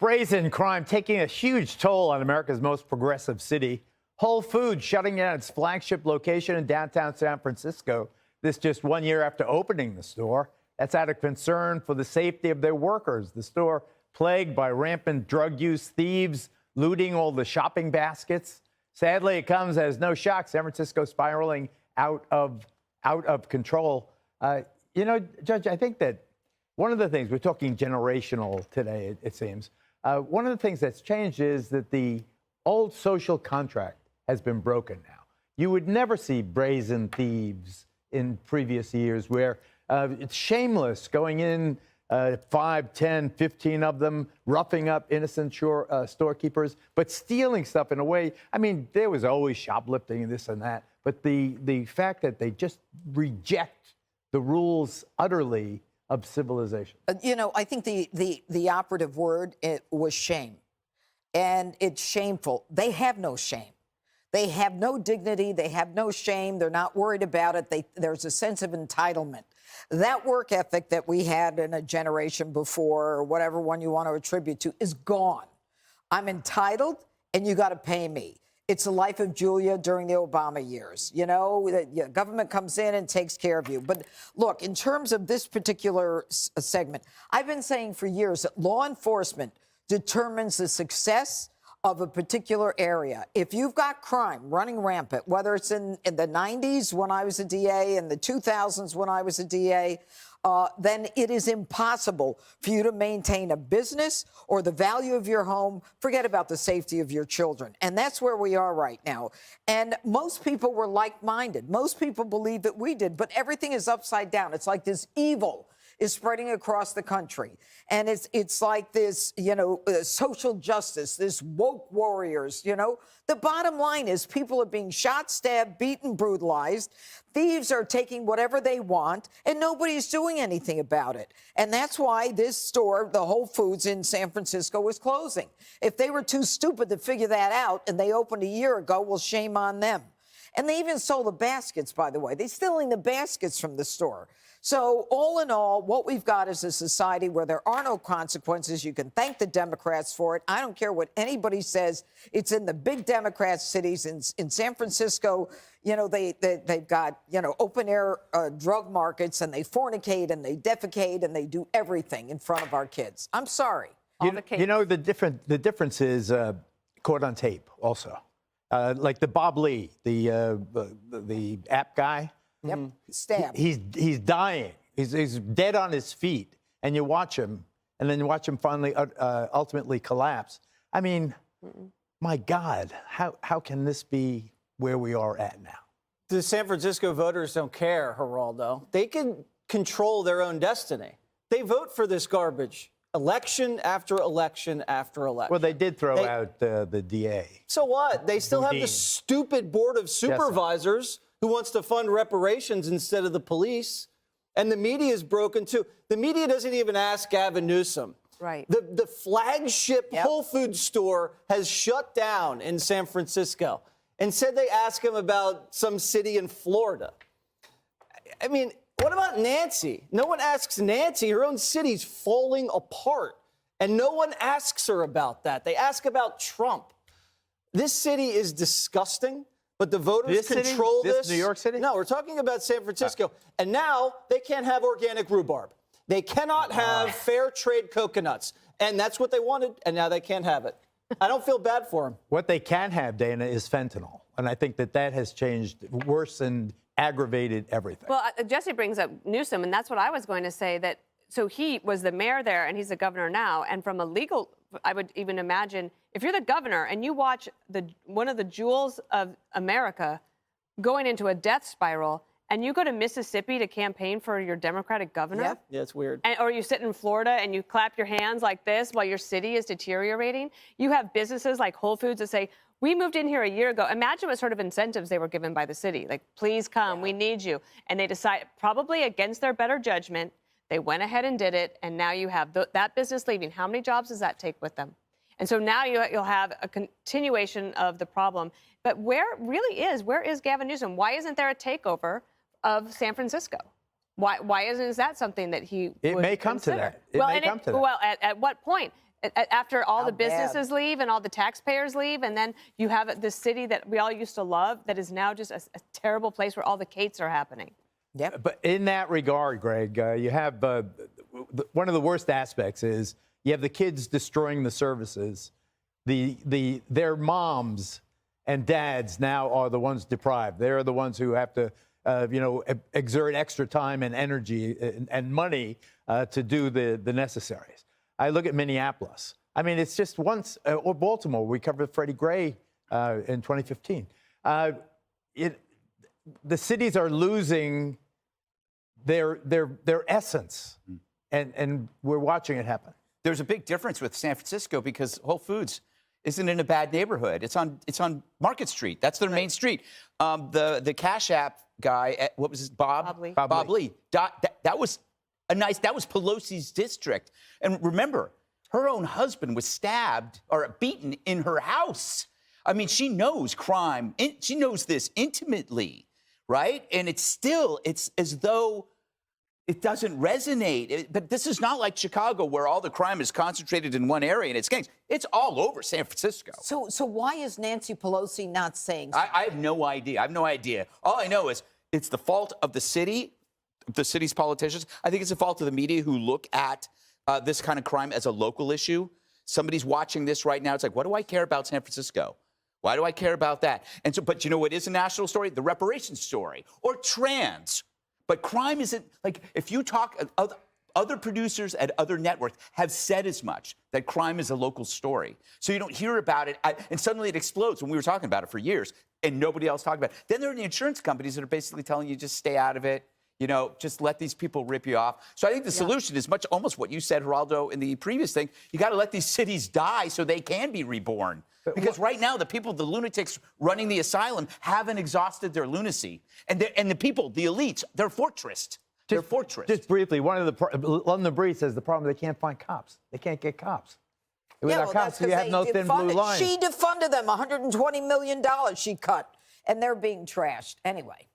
Brazen crime taking a huge toll on America's most progressive city. Whole Foods shutting down its flagship location in downtown San Francisco. This just 1 year after opening the store. That's out of concern for the safety of their workers. The store plagued by rampant drug use, thieves looting all the shopping baskets. Sadly, it comes as no shock. San Francisco spiraling out of control. Judge, I think that one of the things, we're talking generational today, it seems. One of the things that's changed is that the old social contract has been broken now. You would never see brazen thieves in previous years where it's shameless going in, 5, 10, 15 of them, roughing up innocent storekeepers, but stealing stuff in a way. I mean, there was always shoplifting and this and that, but the fact that they just reject the rules utterly of civilization. I think the operative word was shame. And it's shameful. They have no shame. They have no dignity. They have no shame. They're not worried about it. There's a sense of entitlement. That work ethic that we had in a generation before, or whatever one you want to attribute to, is gone. I'm entitled, and you got to pay me. It's the life of Julia during the Obama years. The government comes in and takes care of you. But look, in terms of this particular segment, I've been saying for years that law enforcement determines the success of a particular area. If you've got crime running rampant, whether it's in the 90s when I was a DA, in the 2000s when I was a DA, then it is impossible for you to maintain a business or the value of your home. Forget about the safety of your children. And that's where we are right now. And most people were like-minded. Most people believe that we did, but everything is upside down. It's like this evil is spreading across the country. And it's like this, social justice, this woke warriors, The bottom line is people are being shot, stabbed, beaten, brutalized. Thieves are taking whatever they want, and nobody's doing anything about it. And that's why this store, the Whole Foods in San Francisco, is closing. If they were too stupid to figure that out and they opened a year ago, well, shame on them. And they even sold the baskets, by the way. They're stealing the baskets from the store. So all in all, what we've got is a society where there are no consequences. You can thank the Democrats for it. I don't care what anybody says. It's in the big Democrat cities. In San Francisco, they've got, open-air drug markets, and they fornicate and they defecate and they do everything in front of our kids. I'm sorry. The difference is caught on tape also. Like the Bob Lee, the app guy. Yep, stabbed. He's dying. He's dead on his feet, and you watch him, and then you watch him finally ultimately collapse. I mean, my God, how can this be where we are at now? The San Francisco voters don't care, Geraldo. They can control their own destiny. They vote for this garbage. Election after election after election. Well, they did throw out the DA. So what? They still have the stupid board of supervisors who wants to fund reparations instead of the police. And the media is broken, too. The media doesn't even ask Gavin Newsom. Right. The flagship Whole Foods store has shut down in San Francisco. Instead, they ask him about some city in Florida. I mean, what about Nancy? No one asks Nancy. Her own city's falling apart. And no one asks her about that. They ask about Trump. This city is disgusting. But the voters control this. New York City? No, we're talking about San Francisco. And now they can't have organic rhubarb. They cannot have fair trade coconuts. And that's what they wanted, and now they can't have it. I don't feel bad for them. What they can have, Dana, is fentanyl. And I think that has changed, worsened, aggravated everything. Well, Jesse brings up Newsom, and that's what I was going to say. So he was the mayor there, and he's the governor now. And from a legal, I would even imagine, if you're the governor and you watch one of the jewels of America going into a death spiral, and you go to Mississippi to campaign for your Democratic governor? Yeah, it's weird. Or you sit in Florida and you clap your hands like this while your city is deteriorating. You have businesses like Whole Foods that say, we moved in here a year ago. Imagine what sort of incentives they were given by the city. Like, please come, we need you. And they decide, probably against their better judgment, they went ahead and did it, and now you have that business leaving. How many jobs does that take with them? And so now you'll have a continuation of the problem. But where is Gavin Newsom? Why isn't there a takeover of San Francisco? Why isn't that something that he It would may come consider? to that. It may come to that. Well, at what point? After all How the bad. businesses leave and all the taxpayers leave, and then you have this city that we all used to love that is now just a terrible place where all the Kates are happening. Yep. But in that regard, Greg, you have one of the worst aspects is you have the kids destroying the services. Their moms and dads now are the ones deprived. They're the ones who have to, exert extra time and energy and money to do the necessaries. I look at Minneapolis. I mean, it's just once, or Baltimore. We covered Freddie Gray in 2015. The cities are losing their essence, and we're watching it happen. There's a big difference with San Francisco because Whole Foods isn't in a bad neighborhood. It's on Market Street. That's their main street. The Cash App guy, what was his Bob Lee. Bob Lee. That was that was Pelosi's district. And remember, her own husband was stabbed or beaten in her house. I mean, she knows crime. She knows this intimately, right? And it's as though it doesn't resonate. But this is not like Chicago where all the crime is concentrated in one area and it's gangs. It's all over San Francisco. So why is Nancy Pelosi not saying something? I have no idea. All I know is it's the fault of the city's politicians. I think it's the fault of the media who look at this kind of crime as a local issue. Somebody's watching this right now. It's like, what do I care about San Francisco? Why do I care about that? And so, but you know what is a national story? The reparations story or trans. But crime isn't like if you talk. Other producers at other networks have said as much that crime is a local story. So you don't hear about it, and suddenly it explodes when we were talking about it for years, and nobody else talked about it. Then there are the insurance companies that are basically telling you just stay out of it. Just let these people rip you off. So I think the solution is almost what you said, Geraldo, in the previous thing. You got to let these cities die so they can be reborn. Because right now, the lunatics running the asylum haven't exhausted their lunacy. And the people, the elites, they're fortressed. They're fortress. Just briefly, London Breeze says the problem they can't find cops. They can't get cops. Without cops, you have no thin blue line. She defunded them. $120 million she cut, and they're being trashed anyway.